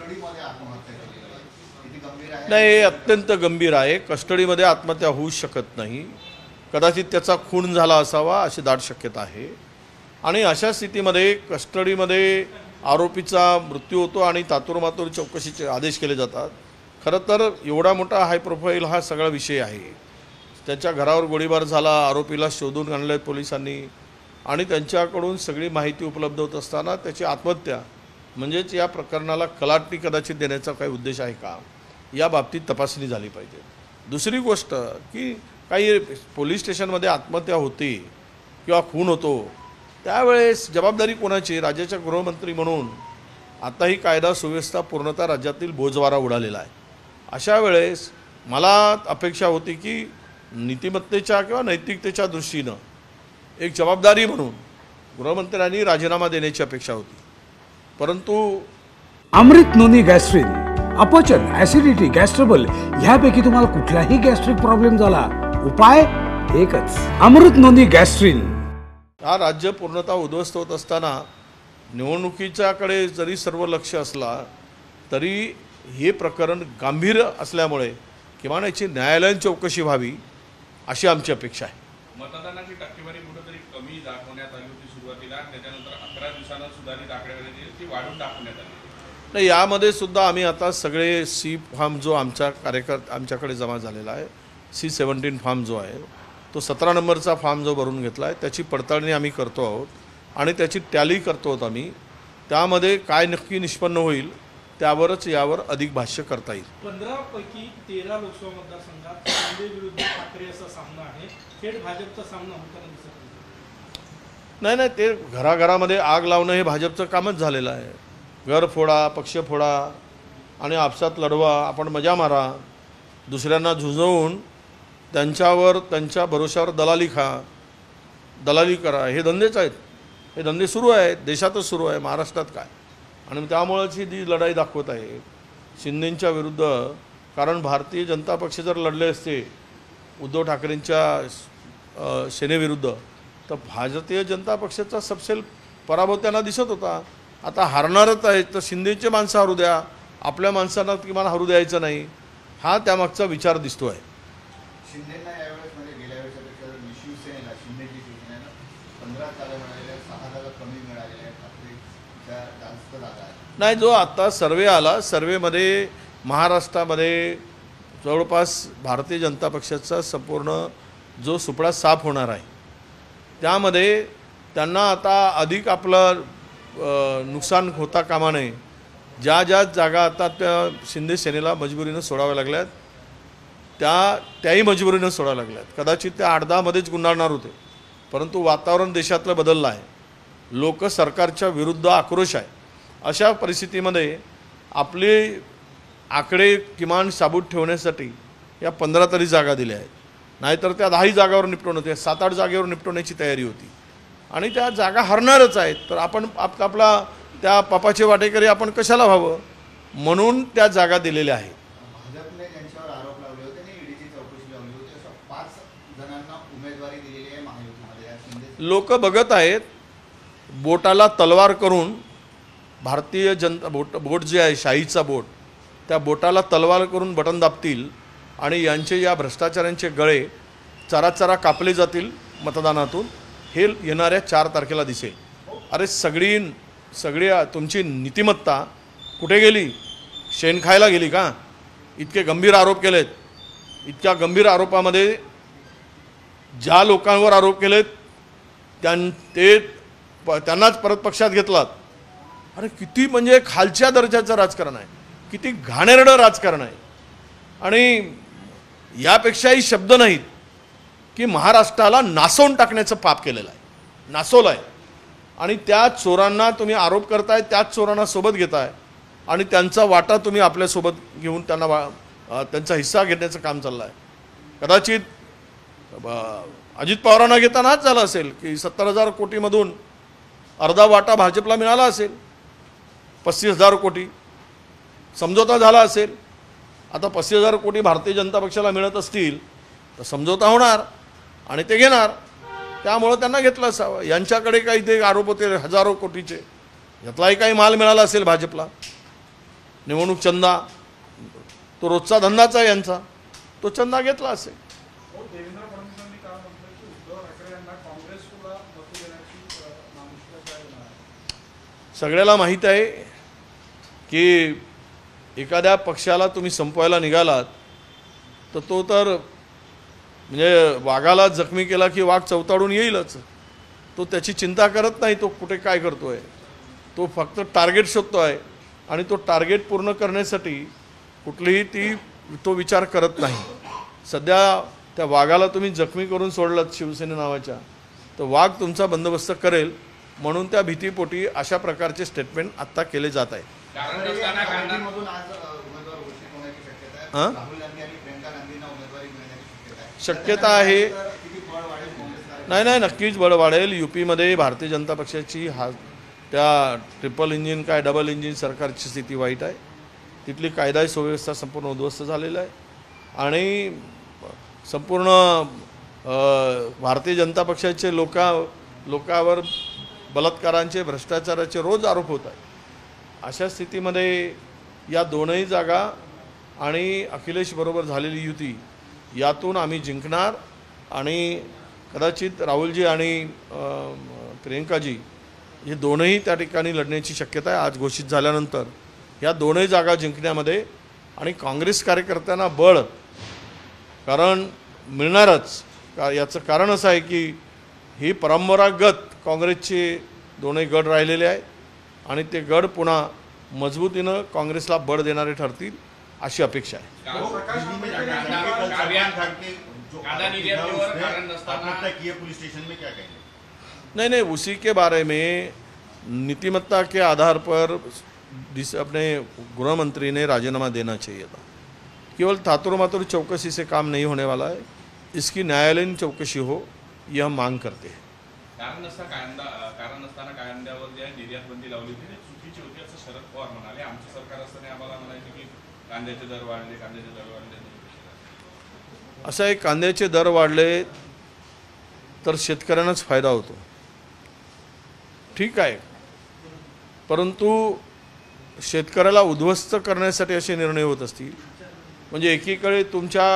कस्टडीमध्ये आत्महत्या केलेली आहे, किती गंभीर आहे? नाही, हे अत्यंत गंभीर आहे. कस्टडीमध्ये आत्महत्या होऊ शकत नाही. कदाचित त्याचा खून झाला असावा अशी दाट शक्यता आहे. आणि अशा स्थितीमध्ये कस्टडीमध्ये आरोपीचा मृत्यू होतो आणि तातोरमातोर चौकशीचे आदेश केले जातात. खरं तर एवढा मोठा हाय प्रोफाईल हा सगळा विषय आहे. त्याच्या घरावर गोळीबार झाला, आरोपीला शोधून आणले पोलिसांनी आणि त्यांच्याकडून सगळी माहिती उपलब्ध होत असताना त्याची आत्महत्या म्हणजेच या प्रकरणाला कलाटणी कदाचित देण्याचा काही उद्देश आहे का, या बाबतीत तपासणी झाली पाहिजे. दुसरी गोष्ट की काही पोलीस स्टेशनमध्ये आत्महत्या होते किंवा खून होतो त्यावेळेस जबाबदारी कोणाची? राज्याच्या गृहमंत्री म्हणून आता ही कायदा सुव्यवस्था पूर्णतः राज्यातील बोजवारा उडालेला आहे. अशा वेळेस मला अपेक्षा होती की नीतिमत्तेच्या किंवा नैतिकतेच्या दृष्टीनं एक जबाबदारी म्हणून गृहमंत्र्यांनी राजीनामा देण्याची अपेक्षा होती. परंतु अमृत नोनी गॅस्ट्रिन, अपचन, ऍसिडिटी, गॅस्ट्रबल ह्यापैकी तुम्हाला कुठलाही गॅस्ट्रिक प्रॉब्लेम झाला, उपाय एकच, अमृत नोनी गॅस्ट्रिन. हा राज्य पूर्णतः उद्ध्वस्त होत असताना निवडणुकीच्याकडे जरी सर्व लक्ष असला तरी हे प्रकरण गांभीर्य असल्यामुळे किमान याची न्यायालयीन चौकशी व्हावी अशी आमची अपेक्षा आहे. मतदानाची टक्केवारी कुठेतरी कमी दाखवण्यात आली होती सुरुवातीला, त्याच्यानंतर 11 दिवसांना सुधारित आकडेवारी ती वाढून दाखवण्यात आली. नाही, यामध्ये सुद्धा आम्ही आता सगळे सी फॉर्म जो आमच्याकडे जमा झालेला आहे, C-17 फॉर्म जो आहे तो 17 नंबरचा फॉर्म जो भरून घेतला आहे त्याची पडताळणी आम्ही करतो आहोत आणि त्याची टॅली करतो आहोत आम्ही. त्यामध्ये काय नक्की निष्पन्न होईल त्यावरच यावर अधिक भाष्य करता येईल. 15 पैकी 13 लोकसभा मतदारसंघात शिंदे विरुद्ध ठाकरे असा सामना आहे. थेट भाजपचा सामना होताना दिसत नाही. ते घराघरामध्ये आग लावणं हे भाजपचं कामच झालेलं आहे. घर फोडा, पक्ष फोडा आणि आपसात लढवा, आपण मजा मारा, दुसऱ्यांना झुंजवून त्यांच्यावर त्यांच्या भरोशावर दलाली करा, हे धंदेच आहेत. हे धंदे सुरू आहेत, देशातच सुरू आहे, महाराष्ट्रात काय. आणि त्यामुळेच ही जी लढाई दाखवत आहे शिंदेंच्या विरुद्ध. कारण भारतीय जनता पक्ष जर लढले असते उद्धव ठाकरेंच्या सेनेविरुद्ध तर भारतीय जनता पक्षाचा सबसेल पराभव त्यांना दिसत होता. आता हारणारच आहेत तर शिंदेचे माणसं हरू द्या, आपल्या माणसांना किमान हरू द्यायचं नाही, हा त्यामागचा विचार दिसतो आहे. शिंदेंना यावेळेस म्हणजे गेल्या वेळेसपेक्षा शिवसेनेला शिंदेची शिवसेनेला 15 जागा मिळालेल्या, 6 जागा कमी मिळालेल्या, ठाकरेच्या जास्त जागा आहेत. नाही, जो आता सर्वे आला, सर्वेमध्ये महाराष्ट्रामध्ये जवळपास भारतीय जनता पक्षाचा संपूर्ण जो सुपडा साफ होणार आहे त्यामध्ये त्यांना आता अधिक आपलं नुकसान होता कामा नये. ज्या ज्या जागा आता त्या शिंदे सेनेला मजबुरीनं सोडाव्या लागल्यात त्याही मजबुरीनं सोडाव्या लागल्यात. कदाचित त्या 8-10मध्येच गुंडाळणार होते, परंतु वातावरण देशातलं बदललं आहे. लोक सरकारच्या विरुद्ध आक्रोश आहे. अशा परिस्थितीमध्ये आपले आकडे किमान साबूत ठेवण्यासाठी या 15 तरी जागा दिल्या आहेत. नाहीतर त्या 10 जागावर निपटवून होते, 7-8 जागेवर निपटवण्याची तयारी होती आणि त्या जागा हरणारच आहेत. तर आपण आपला त्या पापाचे वाटेकरी आपण कशाला व्हावं म्हणून त्या जागा दिलेल्या आहेत. भाजपने त्यांच्यावर आरोप लावले होते आणि ईडीची चौकशी लावली होती, असं 5 जणांना उमेदवारी दिलेली आहे महायुतीमध्ये. लोक बघत आहेत, बोटाला तलवार करून भारतीय जनता बोट जे आहे शाहीचा बोट, त्या बोटाला तलवार करून बटन दाबतील आणि यांचे या भ्रष्टाचारांचे गळे चराचरा कापले जातील मतदानातून. हे येणाऱ्या 4 तारखेला दिसेल. अरे सगळी तुमची नीतिमत्ता कुठे गेली? शेण खायला गेली का? इतके गंभीर आरोप केलेत. इतक्या गंभीर आरोपामध्ये ज्या लोकांवर आरोप केलेत त्यांनाच परत पक्षात घेतलात. अरे किती म्हणजे खालच्या दर्जाचं राजकारण आहे, किती घाणेरडं राजकारण आहे. आणि यापेक्षाही शब्द नाहीत की महाराष्ट्राला नासवून टाकण्याचं पाप केलेलं आहे, नासवलं आहे. आणि त्या चोरांना तुम्ही आरोप करताय, त्याच चोरांना सोबत घेताय आणि त्यांचा वाटा तुम्ही आपल्यासोबत घेऊन त्यांचा हिस्सा घेण्याचं काम चाललं आहे. कदाचित अजित पवारांना घेताना हाच झालं असेल की 70,000 कोटीमधून अर्धा वाटा भाजपला मिळाला असेल, 35,000 कोटी समझोता झाला असेल. आता 35,000 कोटी भारतीय जनता पक्षाला मिळत असतील तर समझोता होणार आणि ते घेणार. त्यामुळं त्यांना घेतलं असावं. यांच्याकडे काही ते आरोप होते हजारो कोटीचे, यातलाही काही माल मिळाला असेल भाजपला. निवडणूक चंदा तो रोजचा धंदाच आहे यांचा, तो चंदा घेतला असेल. देवेंद्र फडणवीसांनी काय म्हटलं की उद्धव ठाकरे यांना काँग्रेसला मतं देण्याची नामुष्की आहे. सगळ्याला माहीत आहे की एखाद्या पक्षाला तुम्ही संपवायला निघालात तर तो तर म्हणजे वाघाला जखमी केला की वाघ चवताळून येईलच. तो त्याची चिंता करत नाही तो कुठे काय करतो आहे, तो फक्त टार्गेट शोधतो आहे आणि तो टार्गेट पूर्ण करण्यासाठी कुठलीही तो विचार करत नाही. सध्या त्या वाघाला तुम्ही जखमी करून सोडलात शिवसेने नावाच्या, तर वाघ तुमचा बंदोबस्त करेल म्हणून त्या भीतीपोटी अशा प्रकारचे स्टेटमेंट आत्ता केले जात आहे. कारण नसताना कांदा मधून आज उमेदवार घोषित होण्याची शक्यता आहे. हां? राहुल गांधी आणि प्रियंका गांधींना उमेदवारी मिळण्याची शक्यता आहे. शक्यता आहे. किती बळ वाढेल काँग्रेसला? नाही, नक्कीच बळ वाढेल. यूपीमध्ये भारतीय जनता पक्षाची त्या ट्रिपल इंजिन काय डबल इंजिन सरकारची स्थिती वाईट आहे. तिथली कायदा सुव्यवस्था संपूर्ण उद्ध्वस्त झालेला आहे आणि संपूर्ण भारतीय जनता पक्षाचे लोकांवर बलात्कारांचे भ्रष्टाचाराचे रोज आरोप होत आहेत. अशा स्थितीमध्ये या दोनही जागा आणि अखिलेशबरोबर झालेली युती यातून आम्ही जिंकणार आणि कदाचित राहुलजी आणि प्रियंकाजी हे दोनही त्या ठिकाणी लढण्याची शक्यता आहे. आज घोषित झाल्यानंतर या दोनही जागा जिंकण्यामध्ये आणि काँग्रेस कार्यकर्त्यांना बळ कारण मिळणारच. याचं कारण असं आहे की ही परंपरागत काँग्रेसचे दोनही गड राहिलेले आहेत आणि ते गड पुन्हा मजबूतीनं काँग्रेसला बळ देणारे ठरतील अशी अपेक्षा आहे. कांदा निर्यातीवर कारण नसताना पुलिस स्टेशन में क्या कहेंगे? नहीं, उसी के बारे में नीतिमत्ता के आधार पर अपने गृह मंत्री ने राजीनामा देना चाहिए था. केवल थातुर मातुर चौकसी से काम नहीं होने वाला है. इसकी न्यायालयीन चौकसी हो ये हम मांग करते हैं. कारण नसताना कांद्यावर जी निर्यात बंदी लावली होती ती चुकीची होती असं शरद पवार म्हणाले. आमचं सरकार असताना आम्हाला म्हणायचे की कांद्याचे दर वाढले. असं आहे, कांद्याचे दर वाढले तर शेतकऱ्यांनाच फायदा होतो, ठीक आहे, परंतु शेतकऱ्याला उद्ध्वस्त करण्यासाठी असे निर्णय होत असतील. म्हणजे एकीकडे तुमच्या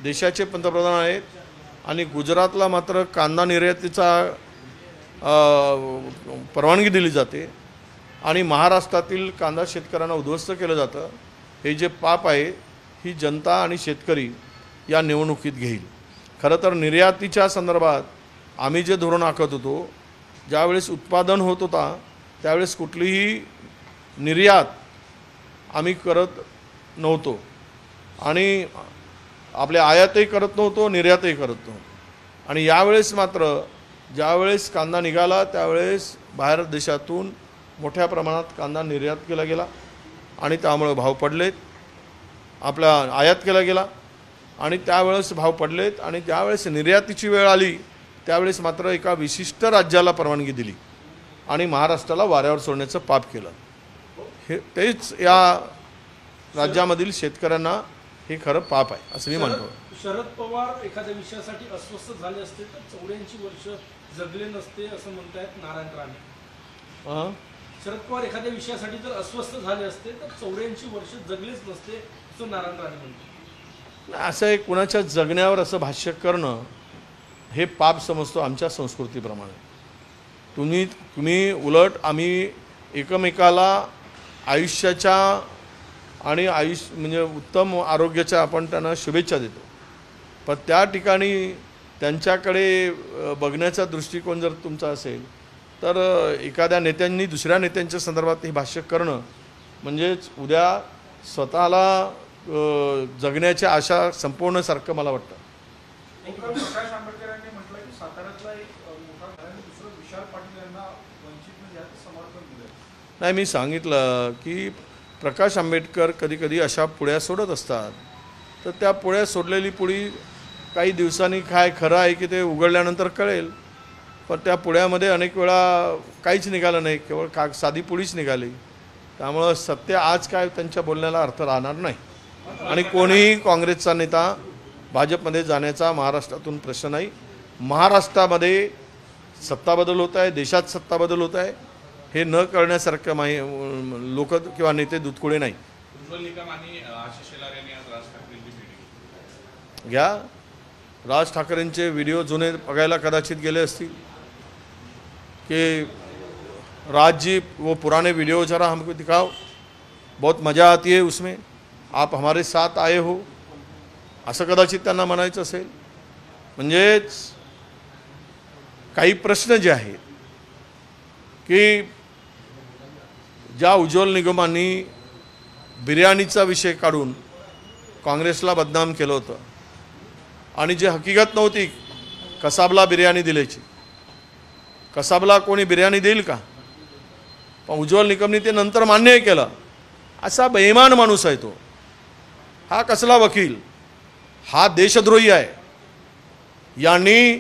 देशाचे पंतप्रधान आहेत आणि गुजरातला मात्र कांदा निर्यातीचा परवानगी दिली जाते आणि महाराष्ट्रातील कांदा शेतकऱ्यांना उद्ध्वस्त केलं जातं. हे जे पाप आहे ही जनता आणि शेतकरी या निवडणुकीत घेईल. खरं तर निर्यातीच्या संदर्भात आम्ही जे धोरण आखत होतो, ज्यावेळेस उत्पादन होत होता त्यावेळेस कुठलीही निर्यात आम्ही करत नव्हतो आणि आपले आयातही करत नव्हतो, निर्यातही करत नव्हतो. आणि यावेळेस मात्र ज्यावेळेस कांदा निघाला त्यावेळेस बाहेर देशातून मोठ्या प्रमाणात कांदा निर्यात केला गेला आणि त्यामुळे भाव पडलेत. आपला आयात केला गेला आणि त्यावेळेस भाव पडलेत आणि त्यावेळेस निर्यातीची वेळ आली त्यावेळेस मात्र एका विशिष्ट राज्याला परवानगी दिली आणि महाराष्ट्राला वाऱ्यावर सोडण्याचं पाप केलं. हे तेच या राज्यामधील शेतकऱ्यांना हे खरं पाप आहे असं मी म्हणतो. शरद पवार एखाद्या विषयासाठी अस्वस्थ झाले असते तर 84 वर्ष जगले नसते असं म्हणतायत नारायण राणे. शरद पवार एखाद्या विषयासाठी जर अस्वस्थ झाले असते तर 84 वर्ष जगलेच नसते असं नारायण राणे म्हणतात. असं एक कुणाच्या जगण्यावर असं भाष्य करणं हे पाप समजतो आमच्या संस्कृतीप्रमाणे. तुम्ही उलट आम्ही एकमेकाला आयुष्याच्या आणि म्हणजे उत्तम आरोग्याच्या आपण त्यांना शुभेच्छा देतो, पण त्या ठिकाणी त्यांच्याकडे बघण्याचा दृष्टिकोन जर तुमचा असेल तर एखाद्या नेत्यांनी दुसऱ्या नेत्यांच्या संदर्भात हे भाष्य करणं म्हणजेच उद्या स्वतःला जगण्याच्या आशा संपवण्यासारखं मला वाटतं. प्रकाश आंबेडकर यांनी म्हटलं की साताऱ्यातला एक मोठा आणि दुसरं विशाल पाटील यांना वंचितने जास्त समर्थन दिलं. नाही, मी सांगितलं की प्रकाश आंबेडकर कधीकधी अशा पुळ्या सोडत असतात, तर त्या पुळ्या सोडलेली पुळी काही दिवसांनी काय खरं आहे की ते उघडल्यानंतर कळेल. पण त्या पुळ्यामध्ये अनेक वेळा काहीच निघालं नाही, केवळ साधी पुळीच निघाली. त्यामुळं सत्य आज काय त्यांच्या बोलण्याला अर्थ राहणार नाही आणि कोणीही काँग्रेसचा नेता भाजपमध्ये जाण्याचा महाराष्ट्रातून प्रश्न नाही. महाराष्ट्रामध्ये सत्ता बदल होत आहे, देशात सत्ता बदल होत आहे हे न करण्यासारखं लोक किंवा नेते दुधकुळे नाही. उज्ज्वल निकम आणि आशिष शेलार यांनी आज राज ठाकरेंची भेट घेतली. घ्या, राज ठाकरेंचे व्हिडिओ जुने बघायला कदाचित गेले असतील कि राज जी वो पुराने वीडियो जरा हमको दिखाओ, बहुत मज़ा आती है उसमें, आप हमारे साथ आए हो, असं कदाचित त्यांना म्हणायचं असेल. म्हणजेच काही प्रश्न जे आहेत की ज्या उज्ज्वल निगमांनी बिर्याणीचा विषय काढून काँग्रेसला बदनाम केलं होतं आणि जी हकीकत नव्हती कसाबला बिर्याणी दिल्याची, कसाबला कोणी बिर्याणी देईल का, पण उज्ज्वल निकमनी ते नंतर मान्य केलं. असा बेईमान माणूस आहे तो. हा कसला वकील, हा देशद्रोही आहे. यांनी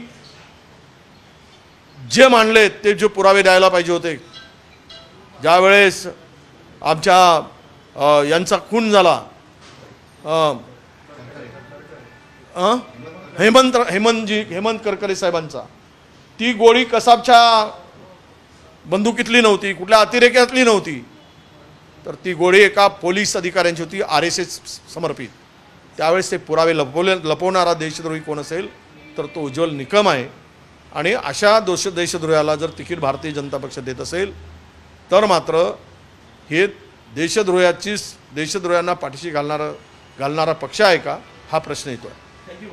जे मांडले ते जे पुरावे द्यायला पाहिजे होते. ज्यावेळेस आमच्या यांचा खून झाला हेमंत करकरे साहेबांचा, ती गोळी कसाबच्या बंदुकीतली नव्हती, कुठल्या अतिरेक्यातली नव्हती, तर ती गोळी एका पोलीस अधिकाऱ्यांची होती, RSS समर्पित. त्यावेळेस ते पुरावे लपवणारा देशद्रोही कोण असेल तर तो उज्ज्वल निकम आहे. आणि अशा देशद्रोहाला जर तिकीट भारतीय जनता पक्ष देत असेल तर मात्र हे देशद्रोह्यांना पाठीशी घालणारा पक्ष आहे का, हा प्रश्न येतो. थँक्यू.